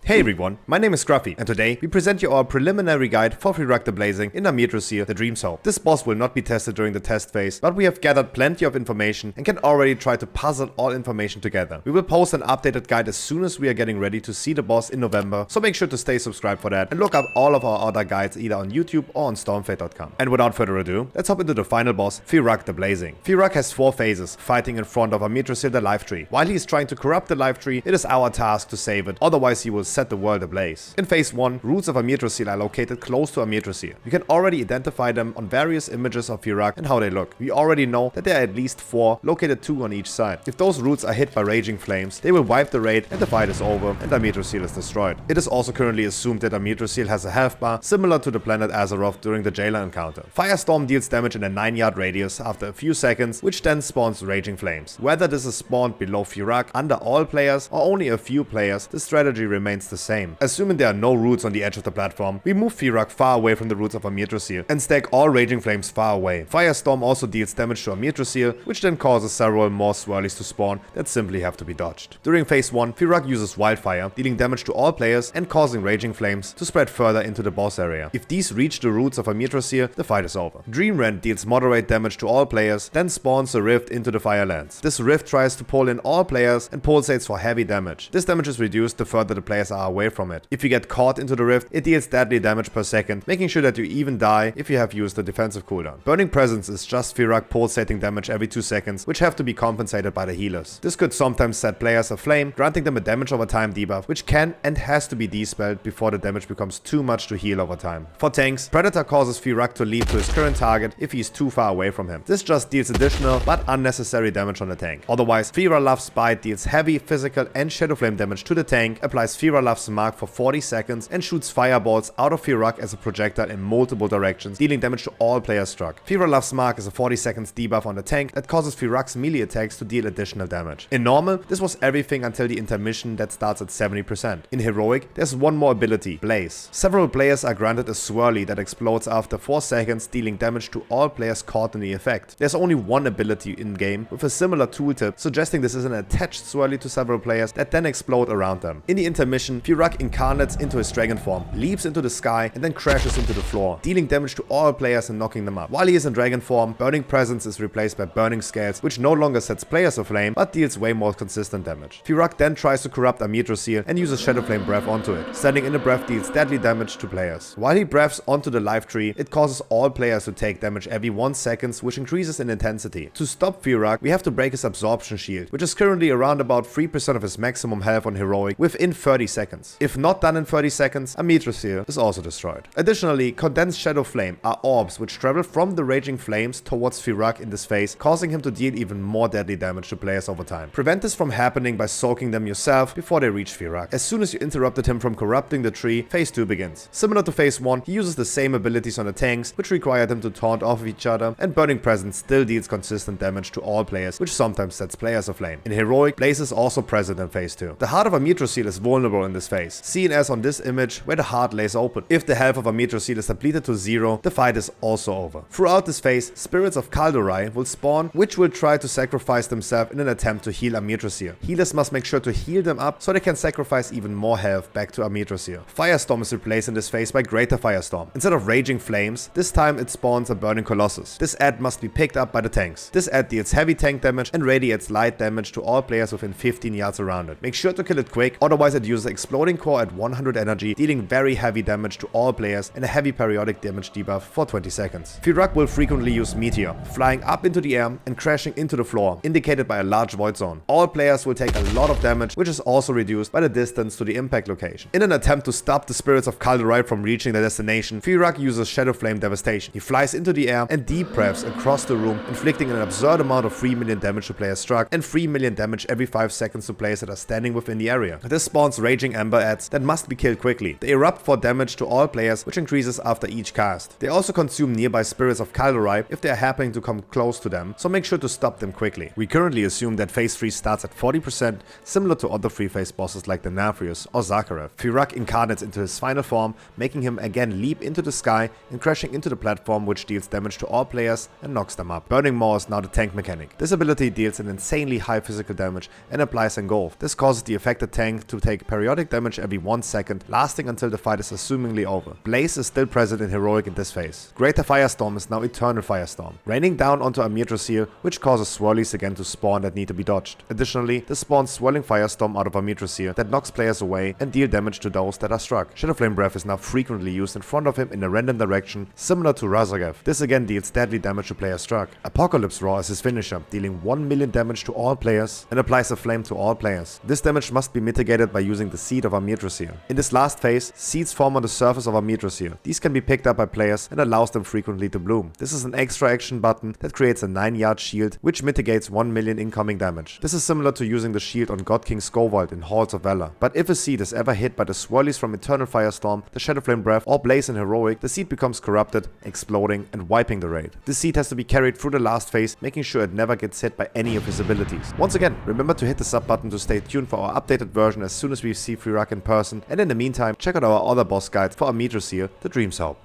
Hey everyone, my name is Scruffy, and today we present you our preliminary guide for Fyrakk the Blazing in Amirdrassil, the Dream's Hope. This boss will not be tested during the test phase, but we have gathered plenty of information and can already try to puzzle all information together. We will post an updated guide as soon as we are getting ready to see the boss in November, so make sure to stay subscribed for that and look up all of our other guides either on YouTube or on stormfate.com. And without further ado, let's hop into the final boss, Fyrakk the Blazing. Fyrakk has 4 phases, fighting in front of Amirdrassil the Life Tree. While he is trying to corrupt the Life Tree, it is our task to save it, otherwise he will set the world ablaze. In phase 1, roots of Amirdrassil are located close to Amirdrassil. You can already identify them on various images of Fyrakk and how they look. We already know that there are at least 4, located 2 on each side. If those roots are hit by raging flames, they will wipe the raid and the fight is over and Amirdrassil is destroyed. It is also currently assumed that Amirdrassil has a health bar similar to the planet Azeroth during the Jailer encounter. Firestorm deals damage in a 9-yard radius after a few seconds, which then spawns raging flames. Whether this is spawned below Fyrakk, under all players, or only a few players, the strategy remains the same. Assuming there are no roots on the edge of the platform, we move Fyrakk far away from the roots of Amirdrassil and stack all raging flames far away. Firestorm also deals damage to Amirdrassil, which then causes several more swirlies to spawn that simply have to be dodged. During phase 1, Fyrakk uses wildfire, dealing damage to all players and causing raging flames to spread further into the boss area. If these reach the roots of Amirdrassil, the fight is over. Dreamrend deals moderate damage to all players, then spawns a rift into the Firelands. This rift tries to pull in all players and pulsates for heavy damage. This damage is reduced the further the players are away from it. If you get caught into the rift, it deals deadly damage per second, making sure that you even die if you have used the defensive cooldown. Burning Presence is just Fyrakk pulsating damage every 2 seconds, which have to be compensated by the healers. This could sometimes set players aflame, granting them a damage over time debuff, which can and has to be dispelled before the damage becomes too much to heal over time. For tanks, Predator causes Fyrakk to leap to his current target if he is too far away from him. This just deals additional but unnecessary damage on the tank. Otherwise, Fyrakk's bite deals heavy physical and Shadow Flame damage to the tank, applies Fyrakk's mark for 40 seconds, and shoots fireballs out of Fyrakk as a projectile in multiple directions, dealing damage to all players struck. Fyrakk's mark is a 40 seconds debuff on the tank that causes Fyrakk's melee attacks to deal additional damage. In normal, this was everything until the intermission that starts at 70%. In heroic, there's one more ability, Blaze. Several players are granted a swirly that explodes after 4 seconds, dealing damage to all players caught in the effect. There's only one ability in-game with a similar tooltip, suggesting this is an attached swirly to several players that then explode around them. In the intermission, Fyrakk incarnates into his dragon form, leaps into the sky, and then crashes into the floor, dealing damage to all players and knocking them up. While he is in dragon form, Burning Presence is replaced by Burning Scales, which no longer sets players aflame, but deals way more consistent damage. Fyrakk then tries to corrupt Amirdrassil and uses Shadow Flame Breath onto it. Standing in the breath deals deadly damage to players. While he breaths onto the Life Tree, it causes all players to take damage every 1 second, which increases in intensity. To stop Fyrakk, we have to break his absorption shield, which is currently around about 3% of his maximum health on heroic, within 30 seconds. If not done in 30 seconds, Amirdrassil is also destroyed. Additionally, Condensed Shadow Flame are orbs which travel from the raging flames towards Fyrakk in this phase, causing him to deal even more deadly damage to players over time. Prevent this from happening by soaking them yourself before they reach Fyrakk. As soon as you interrupted him from corrupting the tree, phase 2 begins. Similar to phase 1, he uses the same abilities on the tanks, which require them to taunt off of each other, and Burning Presence still deals consistent damage to all players, which sometimes sets players aflame. In heroic, Blaze is also present in phase 2. The heart of Amirdrassil is vulnerable in this phase, seen as on this image where the heart lays open. If the health of Amirdrassil is depleted to 0, the fight is also over. Throughout this phase, spirits of Kaldurai will spawn, which will try to sacrifice themselves in an attempt to heal Amirdrassil. Healers must make sure to heal them up so they can sacrifice even more health back to Amirdrassil. Firestorm is replaced in this phase by Greater Firestorm. Instead of raging flames, this time it spawns a burning colossus. This ad must be picked up by the tanks. This ad deals heavy tank damage and radiates light damage to all players within 15 yards around it. Make sure to kill it quick, otherwise it uses exploding core at 100 energy, dealing very heavy damage to all players and a heavy periodic damage debuff for 20 seconds. Fyrakk will frequently use Meteor, flying up into the air and crashing into the floor, indicated by a large void zone. All players will take a lot of damage, which is also reduced by the distance to the impact location. In an attempt to stop the spirits of Kaldurai from reaching their destination, Fyrakk uses Shadow Flame Devastation. He flies into the air and deep breaths across the room, inflicting an absurd amount of 3 million damage to players struck and 3 million damage every 5 seconds to players that are standing within the area. This spawns Raging Ember ads that must be killed quickly. They erupt for damage to all players, which increases after each cast. They also consume nearby spirits of Kaldurai if they are happening to come close to them, so make sure to stop them quickly. We currently assume that phase 3 starts at 40%, similar to other 3-phase bosses like the Nathrius or Zakhareth. Fyrakk incarnates into his final form, making him again leap into the sky and crashing into the platform, which deals damage to all players and knocks them up. Burning Maw is now the tank mechanic. This ability deals an insanely high physical damage and applies Engulf. This causes the affected tank to take periodic periodic damage every 1 second, lasting until the fight is assumingly over. Blaze is still present in Heroic in this phase. Greater Firestorm is now Eternal Firestorm, raining down onto Amirdrassil, which causes swirlies again to spawn that need to be dodged. Additionally, this spawns Swirling Firestorm out of Amirdrassil that knocks players away and deal damage to those that are struck. Shadowflame Breath is now frequently used in front of him in a random direction, similar to Razagath. This again deals deadly damage to players struck. Apocalypse Roar is his finisher, dealing 1 million damage to all players and applies a flame to all players. This damage must be mitigated by using the Seed of Amirdrassil. In this last phase, seeds form on the surface of Amirdrassil. These can be picked up by players and allows them frequently to bloom. This is an extra action button that creates a 9-yard shield which mitigates 1 million incoming damage. This is similar to using the shield on God King Scovold in Halls of Valor. But if a seed is ever hit by the swirlies from Eternal Firestorm, the Shadowflame Breath or Blaze in Heroic, the seed becomes corrupted, exploding and wiping the raid. This seed has to be carried through the last phase, making sure it never gets hit by any of his abilities. Once again, remember to hit the sub button to stay tuned for our updated version as soon as we see Fyrakk in person, and in the meantime, check out our other boss guides for Amirdrassil, the Dreams Hope.